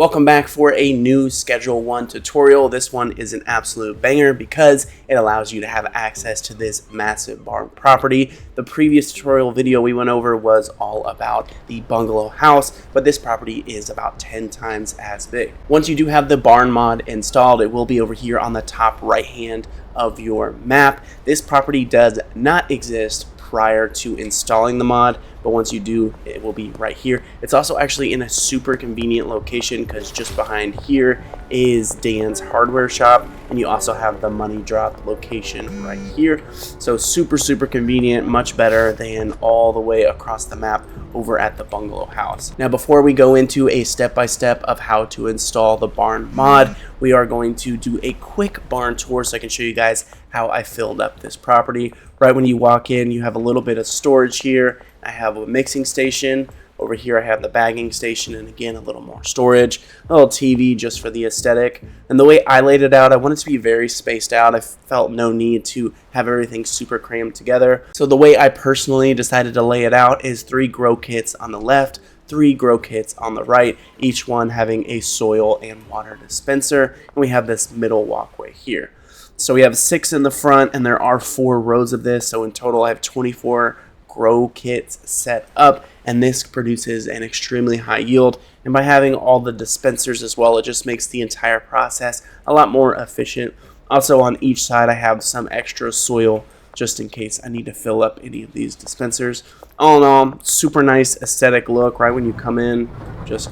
Welcome back for a new Schedule 1 tutorial. This one is an absolute banger because it allows you to have access to this massive barn property. The previous tutorial video we went over was all about the bungalow house, but this property is about 10 times as big. Once you do have the barn mod installed, it will be over here on the top right hand of your map. This property does not exist prior to installing the mod, but once you do, it will be right here. It's also actually in a super convenient location because just behind here is Dan's hardware shop, and you also have the money drop location right here. So super convenient, much better than all the way across the map over at the bungalow house. Now before we go into a step-by-step of how to install the barn mod, we are going to do a quick barn tour so I can show you guys how I filled up this property. Right when you walk in, you have a little bit of storage here. I have a mixing station. Over here I have the bagging station, and again a little more storage, a little TV just for the aesthetic. And the way I laid it out, I wanted to be very spaced out. I felt no need to have everything super crammed together. So the way I personally decided to lay it out is 3 grow kits on the left, 3 grow kits on the right, each one having a soil and water dispenser, and we have this middle walkway here. So we have 6 in the front, and there are 4 rows of this, so in total I have 24 grow kits set up, and this produces an extremely high yield. And by having all the dispensers as well, it just makes the entire process a lot more efficient. Also on each side I have some extra soil just in case I need to fill up any of these dispensers. All in all, super nice aesthetic look right when you come in. Just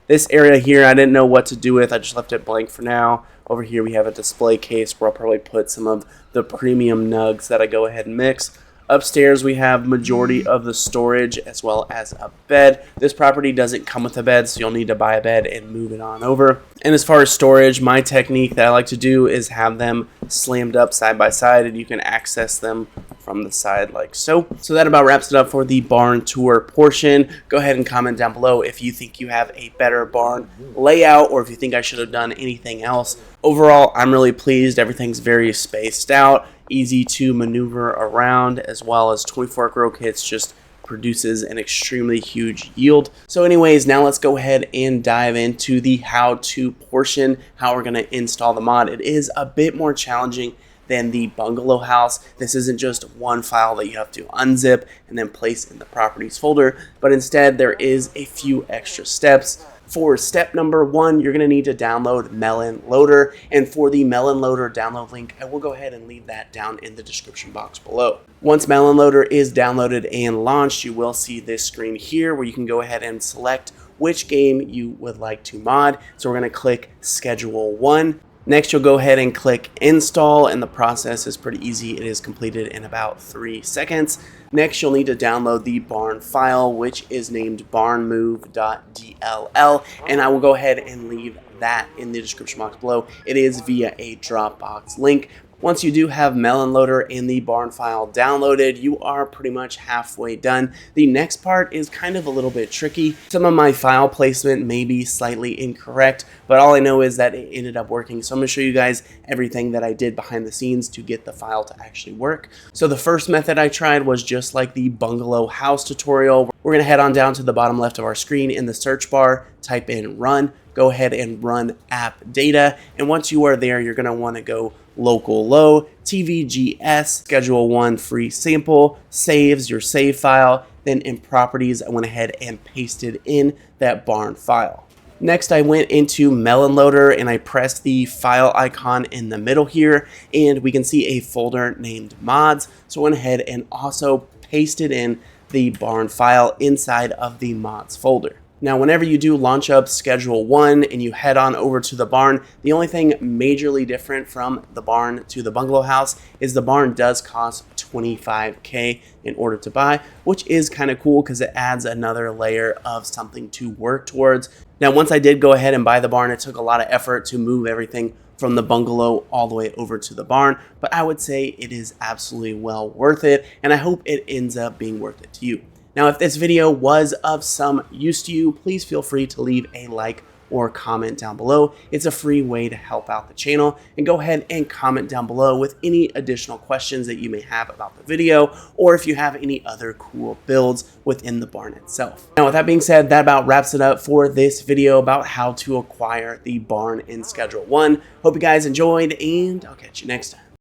this area here I didn't know what to do with. I just left it blank for now. Over here we have a display case where I'll probably put some of the premium nugs that I go ahead and mix. Upstairs we have majority of the storage as well as a bed. This property doesn't come with a bed, so you'll need to buy a bed and move it on over. And as far as storage, my technique that I like to do is have them slammed up side by side, and you can access them from the side like so. So that about wraps it up for the barn tour portion. Go ahead and comment down below if you think you have a better barn layout or if you think I should have done anything else. Overall, I'm really pleased. Everything's very spaced out, easy to maneuver around, as well as 24 grow kits just produces an extremely huge yield. So anyways, now let's go ahead and dive into the how-to portion, how we're going to install the mod. It is a bit more challenging than the bungalow house. This isn't just one file that you have to unzip and then place in the properties folder, but instead there is a few extra steps. For step number 1, you're going to need to download Melon Loader, and for the Melon Loader download link, I will go ahead and leave that down in the description box below. Once Melon Loader is downloaded and launched, you will see this screen here where you can go ahead and select which game you would like to mod. So we're going to click Schedule 1. Next, you'll go ahead and click install, and the process is pretty easy. It is completed in about 3 seconds. Next, you'll need to download the barn file, which is named barnmove.dll, and I will go ahead and leave that in the description box below. It is via a Dropbox link. Once you do have Melon Loader and the barn file downloaded, you are pretty much halfway done. The next part is kind of a little bit tricky. Some of my file placement may be slightly incorrect, but all I know is that it ended up working. So I'm going to show you guys everything that I did behind the scenes to get the file to actually work. So the first method I tried was just like the bungalow house tutorial. We're going to head on down to the bottom left of our screen. In the search bar, type in run. Go ahead and run app data, and once you are there, you're going to want to go local low, tvgs, schedule 1 free sample, saves your save file, then in properties I went ahead and pasted in that barn file. Next, I went into Melon Loader and I pressed the file icon in the middle here, and we can see a folder named mods. So I went ahead and also pasted in the barn file inside of the mods folder. Now, whenever you do launch up Schedule 1 and you head on over to the barn, the only thing majorly different from the barn to the bungalow house is the barn does cost $25K in order to buy, which is kind of cool because it adds another layer of something to work towards. Now, once I did go ahead and buy the barn, it took a lot of effort to move everything from the bungalow all the way over to the barn, but I would say it is absolutely well worth it, and I hope it ends up being worth it to you. Now, if this video was of some use to you, please feel free to leave a like or comment down below. It's a free way to help out the channel, and go ahead and comment down below with any additional questions that you may have about the video, or if you have any other cool builds within the barn itself. Now, with that being said, that about wraps it up for this video about how to acquire the barn in Schedule 1. Hope you guys enjoyed, and I'll catch you next time.